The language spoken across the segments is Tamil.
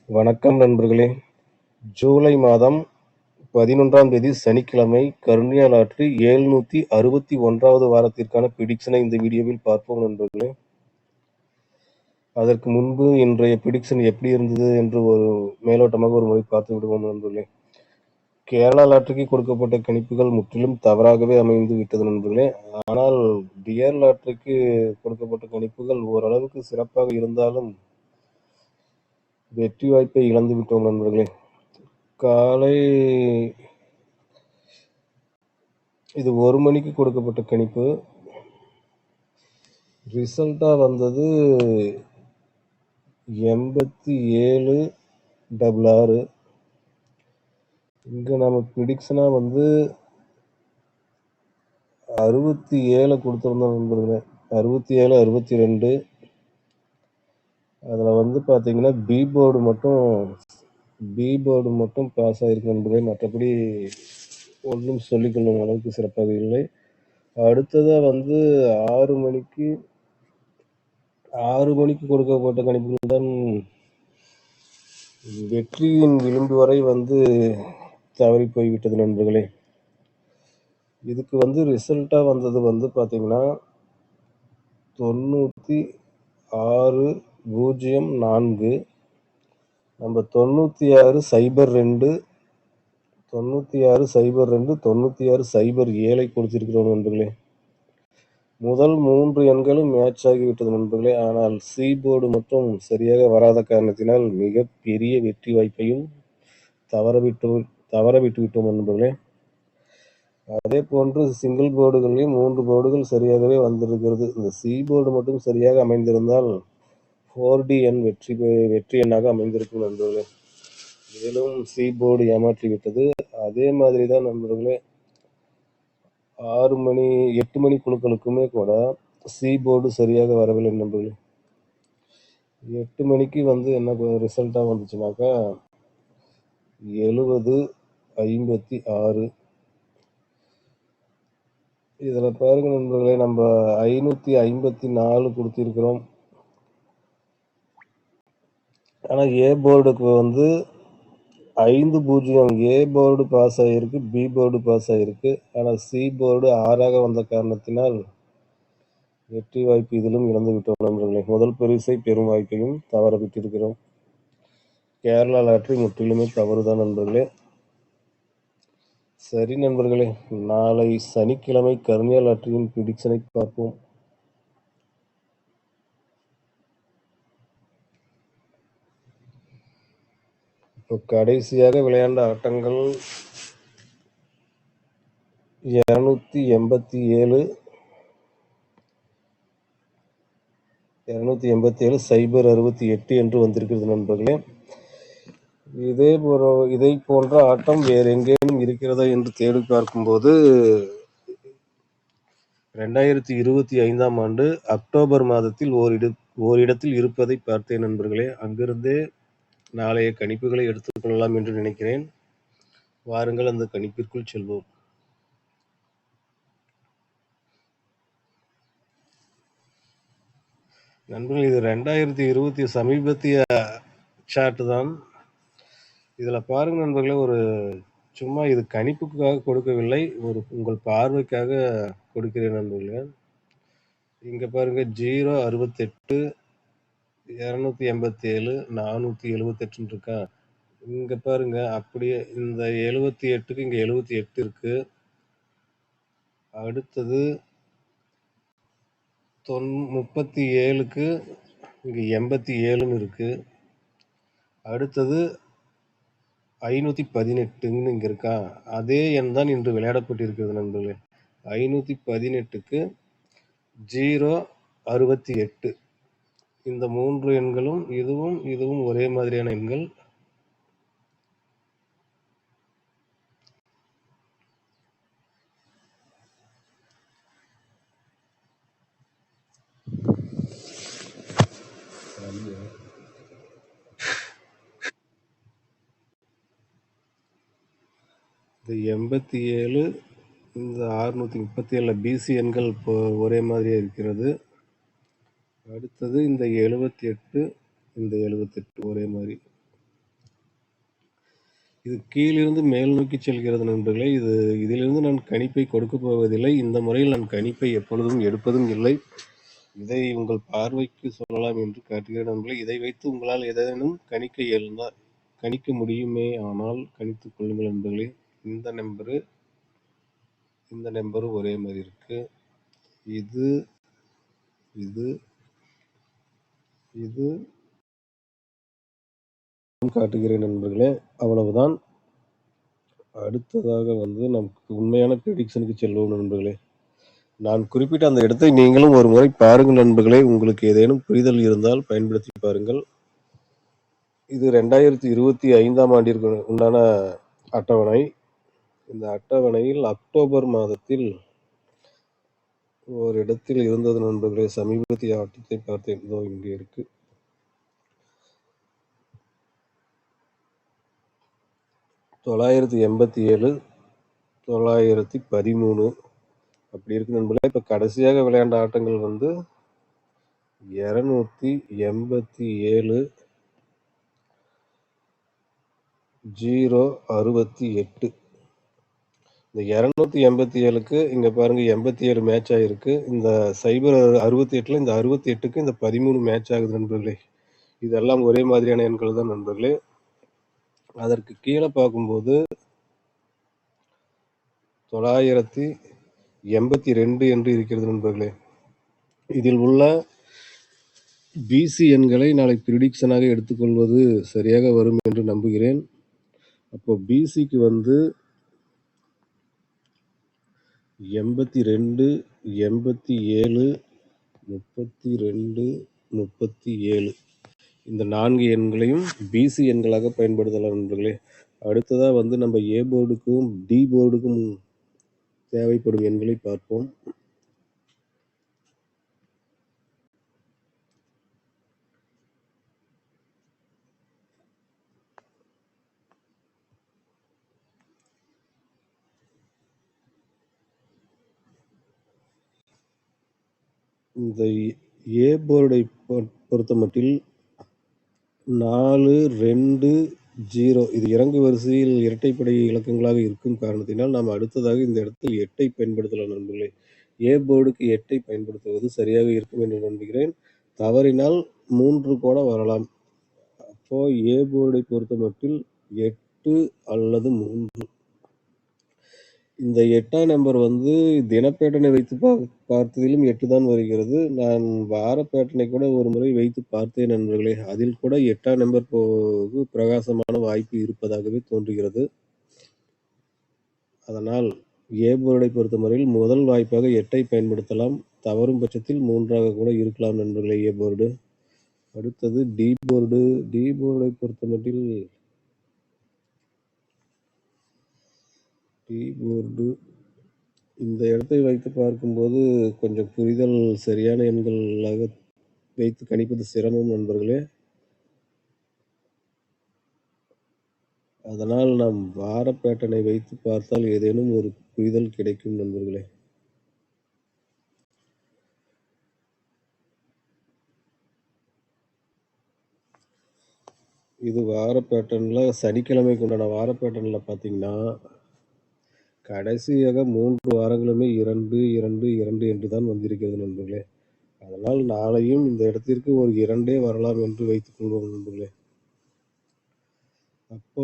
வணக்கம் நண்பர்களே. ஜூலை மாதம் 11ஆம் தேதி சனிக்கிழமை கர்னியா லாட்டரி 761வது வாரத்திற்கான பிடிக்ஷனை இந்த வீடியோவில் பார்ப்போம் நண்பர்களே. அதற்கு முன்பு இன்றைய பிடிக்ஷன் எப்படி இருந்தது என்று ஒரு மேலோட்டமாக ஒரு முறை பார்த்து விடுவோம் நண்பர்களே. கேரளா லாட்டரிக்கு கொடுக்கப்பட்ட கணிப்புகள் முற்றிலும் தவறாகவே அமைந்து விட்டது நண்பர்களே. ஆனால் டியர் லாட்டரிக்கு கொடுக்கப்பட்ட கணிப்புகள் ஓரளவுக்கு சிறப்பாக இருந்தாலும் வெற்றி வாய்ப்பை இழந்து விட்டோம் நண்பர்களே. காலை இது 1 மணிக்கு கொடுக்கப்பட்ட கணிப்பு. ரிசல்ட்டா வந்தது 8766. இங்க நம்ம பிடிக்ஷனா வந்து 67 கொடுத்துருந்தோம் நண்பர்களே. 67, 62. அதில் வந்து பார்த்தீங்கன்னா பி போர்டு மட்டும் பாஸ் ஆகிருக்கு நண்பர்களே. மற்றபடி ஒன்றும் சொல்லிக்கொள்ளும் அளவுக்கு சிறப்பாக இல்லை. அடுத்ததாக வந்து 6 மணிக்கு கொடுக்கப்பட்ட கணிப்புகள் தான் வெற்றியின் விளிம்பு வரை வந்து தவறி போய்விட்டது நண்பர்களே. இதுக்கு வந்து ரிசல்ட்டா வந்தது வந்து பார்த்தீங்கன்னா 9604. நம்ம 9602, 9607 கொடுத்திருக்கிறோம் நண்பர்களே. முதல் 3 எண்களும் மேட்ச் ஆகிவிட்டது நண்பர்களே. ஆனால் சி போர்டு மட்டும் சரியாக வராத காரணத்தினால் மிகப்பெரிய வெற்றி வாய்ப்பையும் தவற விட்டு விட்டோம் நண்பர்களே. அதே போன்று சிங்கிள் போர்டுகளிலும் 3 போர்டுகள் சரியாகவே வந்திருக்கிறது. இந்த சி போர்டு மட்டும் சரியாக அமைந்திருந்தால் 4D எண் வெற்றி எண்ணாக அமைந்திருக்கும் நண்பர்களே. மேலும் சி போர்டு ஏமாற்றி விட்டது. அதே மாதிரி தான் நண்பர்களே 8 மணி குழுக்களுக்குமே கூட சி போர்டு சரியாக வரவில்லை நண்பர்களே. 8 மணிக்கு வந்து என்ன ரிசல்ட்டாக வந்துச்சுனாக்கா 7056. இதில் பாருங்க நண்பர்களே, நம்ம 554 கொடுத்திருக்கிறோம். ஆனால் ஏ போர்டுக்கு வந்து 50. ஏ போர்டு பாஸ் ஆகியிருக்கு, பி போர்டு பாஸ் ஆகியிருக்கு. ஆனால் சி போர்டு 6ஆக வந்த காரணத்தினால் வெற்றி வாய்ப்பு இதிலும் இழந்து விட்டோம் நண்பர்களே. முதல் பரிசை பெரும் வாய்ப்பையும் தவற விட்டிருக்கிறோம். கேரளா லாட்டரி முற்றிலுமே தவறுதான் நண்பர்களே. சரி நண்பர்களே, நாளை சனிக்கிழமை கர்னியா லாட்டரியின் பிடிக்ஷனை பார்ப்போம். இப்போ கடைசியாக விளையாண்ட ஆட்டங்கள் 287, 068 என்று வந்திருக்கிறது நண்பர்களே. இதை போன்ற ஆட்டம் வேறு எங்கேயும் இருக்கிறதா என்று தேடி பார்க்கும்போது 2025ஆம் ஆண்டு அக்டோபர் மாதத்தில் ஓரிடத்தில் இருப்பதை பார்த்தேன் நண்பர்களே. அங்கிருந்தே நாளைய கணிப்புகளை எடுத்துக்கொள்ளலாம் என்று நினைக்கிறேன். வாருங்கள் அந்த கணிப்பிற்குள் செல்வோம். நண்பர்கள், இது 2020 சமீபத்திய சார்ட் தான். இதில் பாருங்க நண்பர்களே, ஒரு சும்மா இது கணிப்புக்காக கொடுக்கவில்லை, உங்கள் பார்வைக்காக கொடுக்கிறேன் நண்பர்களே. இங்கே பாருங்க 068, 287, 478 இருக்கா. இங்கே பாருங்க அப்படியே இந்த 78க்கு இங்கே 78 இருக்கு. அடுத்தது 37க்கு இங்கே 87ன்னு இருக்கு. அடுத்தது 518ன்னு இங்கே இருக்கா. அதே எண் தான் இன்று விளையாடப்பட்டிருக்கிறது நண்பர்களே. 518க்கு 068. இந்த 3 எண்களும் இதுவும் ஒரே மாதிரியான எண்கள். இந்த 87, இந்த 637 பிசி எண்கள் இப்போ ஒரே மாதிரியாக இருக்கிறது. அடுத்தது இந்த 78, இந்த 78 ஒரே மாதிரி. இது கீழிருந்து மேல் நோக்கி செல்கிறது நண்பர்களே. இதிலிருந்து நான் கணிப்பை கொடுக்கப் போவதில்லை. இந்த முறையில் நான் கணிப்பை எப்பொழுதும் எடுப்பதும் இல்லை. இதை உங்கள் பார்வைக்கு சொல்லலாம் என்று காட்டுகிறேன் நண்பர்களே. இதை வைத்து உங்களால் ஏதேனும் கணிக்க முடியுமே ஆனால் கணித்துக் கொள்ளுங்கள் நண்பர்களே. இந்த நம்பரு ஒரே மாதிரி இருக்கு. இது இது இது காட்டுகிறேன் நண்பர்களே. அவ்வளவுதான். அடுத்ததாக நமக்கு உண்மையான ப்ரெடிக்ஷனுக்கு செல்வோம் நண்பர்களே. நான் குறிப்பிட்ட அந்த இடத்தை நீங்களும் ஒரு முறை பாருங்கள் நண்பர்களே. உங்களுக்கு ஏதேனும் புரிதல் இருந்தால் பயன்படுத்தி பாருங்கள். இது 2025ஆம் ஆண்டிற்கு உண்டான அட்டவணை. இந்த அட்டவணையில் அக்டோபர் மாதத்தில் ஒரு இடத்தில் இருந்தது நண்பர்களே. சமீபத்திய ஆட்டத்தை பார்த்தேன். இதோ இங்கே இருக்கு. $987, $913 அப்படி இருக்கு நண்பர்களே. இப்ப கடைசியாக விளையாண்ட ஆட்டங்கள் 287, 068. இந்த 287க்கு இங்க பாருங்க 87 மேட்ச் ஆயிருக்கு. இந்த 068ல இந்த 68க்கு இந்த 13 மேட்ச் ஆகுது நண்பர்களே. இதெல்லாம் ஒரே மாதிரியான எண்கள் தான் நண்பர்களே. அதற்கு கீழே பார்க்கும்போது 982 என்று இருக்கிறது நண்பர்களே. இதில் உள்ள பிசி எண்களை நாளை ப்ரிடிக்ஷனாக எடுத்துக்கொள்வது சரியாக வரும் என்று நம்புகிறேன். அப்போ பிசிக்கு 82, 87, 32, 37 இந்த 4 எண்களையும் பிசி எண்களாக பயன்படுத்தலாம் நண்பர்களே. அடுத்ததா நம்ம ஏ போர்டுக்கும் டி போர்டுக்கும் தேவைப்படும் எண்களை பார்ப்போம். இந்த ஏ போர்டை பொறுத்த மட்டில் 4, 2, 0 இது இறங்கு வரிசையில் இரட்டைப்படை இலக்கங்களாக இருக்கும் காரணத்தினால் நாம் அடுத்ததாக இந்த இடத்தில் 8ஐ பயன்படுத்தலாம் நண்பர்களே. ஏ போர்டுக்கு 8ஐ பயன்படுத்துவது சரியாக இருக்கும் என்று நம்புகிறேன். தவறினால் 3 கூட வரலாம். அப்போ ஏ போர்டை பொறுத்த மட்டில் 8 அல்லது 3. இந்த 8ஆம் நம்பர் தினப்பேட்டனை வைத்து பார்த்ததிலும் 8 தான் வருகிறது. நான் வார பேட்டனை கூட ஒரு முறை வைத்து பார்த்தேன் நண்பர்களே. அதில் கூட 8ஆம் நம்பர் பிரகாசமான வாய்ப்பு இருப்பதாகவே தோன்றுகிறது. அதனால் ஏ போர்டை பொறுத்தவரையில் முதல் வாய்ப்பாக 8ஐ பயன்படுத்தலாம். தவறும் பட்சத்தில் 3ஆக கூட இருக்கலாம் நண்பர்களே ஏ போர்டு. அடுத்தது டி போர்டு. டி போர்டை பொறுத்த மட்டில் டி போர்டு இந்த இடத்தை வைத்து பார்க்கும்போது கொஞ்சம் புரிதல் சரியான எண்களாக வைத்து கணிப்பது சிரமம் நண்பர்களே. அதனால் நாம் வார பேட்டனை வைத்து பார்த்தால் ஏதேனும் ஒரு புரிதல் கிடைக்கும் நண்பர்களே. இது வார பேட்டர்ன்ல சனிக்கிழமைக்கு உண்டான வார பேட்டர்ன்ல பார்த்தீங்கன்னா கடைசியாக 3 வாரங்களுமே 2, 2, 2 என்று தான் வந்திருக்கிறது நண்பர்களே. அதனால் நாளையும் இந்த இடத்திற்கு ஒரு 2 வரலாம் என்று வைத்துக் கொள்வோம் நண்பர்களே. அப்போ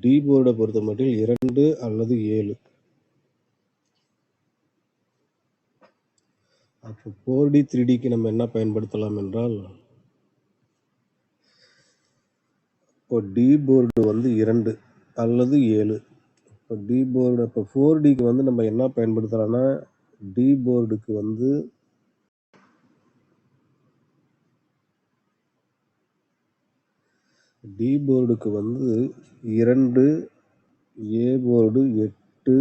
டி போர்டை பொறுத்த மட்டில் 2 அல்லது 7. அப்போ 4D 3Dக்கு நம்ம என்ன பயன்படுத்தலாம் என்றால் இப்போ டி போர்டு 2 அல்லது 7. இப்போ டி போர்டு இப்போ 4Dக்கு நம்ம என்ன பயன்படுத்தலாம்னா டி போர்டுக்கு 2, ஏ போர்டு 8,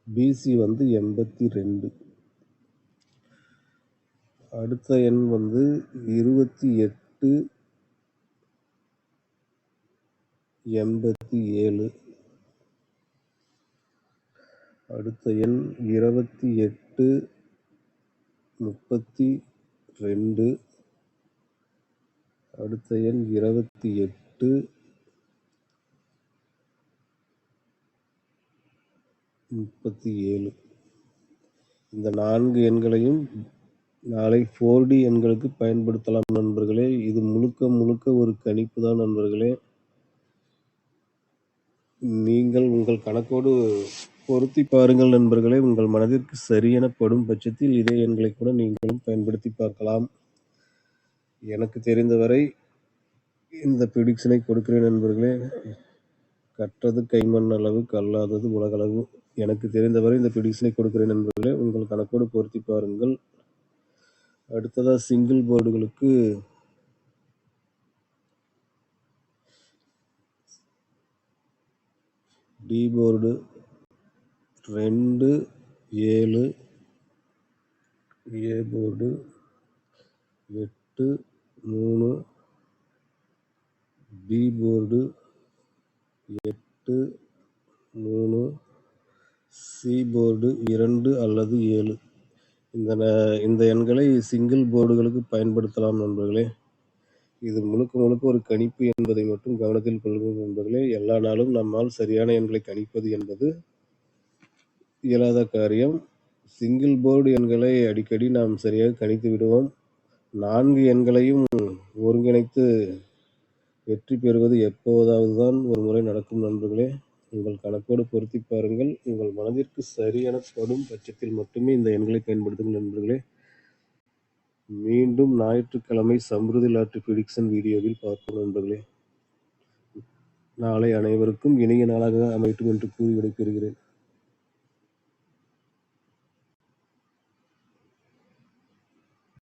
பிசி 82. அடுத்த எண் 28, 87. அடுத்த எண் 28, 32. அடுத்த எண் 28, 37. இந்த 4 எண்களையும் நாளை 4D எண்களுக்கு பயன்படுத்தலாம் நண்பர்களே. இது முழுக்க முழுக்க ஒரு கணிப்பு தான் நண்பர்களே. நீங்கள் உங்கள் கணக்கோடு பொருத்தி பாருங்கள் நண்பர்களே. உங்கள் மனதிற்கு சரியென படும் பட்சத்தில் இதே எண்களை கூட நீங்களும் பயன்படுத்தி பார்க்கலாம். எனக்கு தெரிந்தவரை இந்த ப்ரிடிக்ஷனை கொடுக்கிறேன் நண்பர்களே. கற்றது கைமண் அளவு, கல்லாதது உலகளவு. எனக்கு தெரிந்தவரை இந்த ப்ரிடிக்ஷனை கொடுக்கிறேன் நண்பர்களே. உங்கள் கணக்கோடு பொருத்தி பாருங்கள். அடுத்ததா சிங்கிள் போர்டுகளுக்கு D board 2, 7, A board 8, 3, B board 8, 3, C board 2 அல்லது 7. இந்த எண்களை சிங்கிள் போர்டுகளுக்கு பயன்படுத்தலாம் நண்பர்களே. இது முழுக்க முழுக்க ஒரு கணிப்பு என்பதை மட்டும் கவனத்தில் கொள்ளுங்கள் நண்பர்களே. எல்லா நாளும் நம்மால் சரியான எண்களை கணிப்பது என்பது இயலாத காரியம். சிங்கிள் போர்டு எண்களை அடிக்கடி நாம் சரியாக கணித்து விடுவோம். 4 எண்களையும் ஒருங்கிணைத்து வெற்றி பெறுவது எப்போதாவது தான் ஒரு முறை நடக்கும் நண்பர்களே. உங்கள் கணக்கோடு பொருத்தி பாருங்கள். உங்கள் மனதிற்கு சரியென படும் பட்சத்தில் மட்டுமே இந்த எண்களை பயன்படுத்துங்கள் நண்பர்களே. மீண்டும் ஞாயிற்றுக்கிழமை சம்ருதி லாட்டரி ப்ரிடிக்ஷன் வீடியோவில் பார்ப்போம் நண்பர்களே. நாளை அனைவருக்கும் இனிய நாளாக அமையட்டும் என்று கூறி விடைபெறுகிறேன்.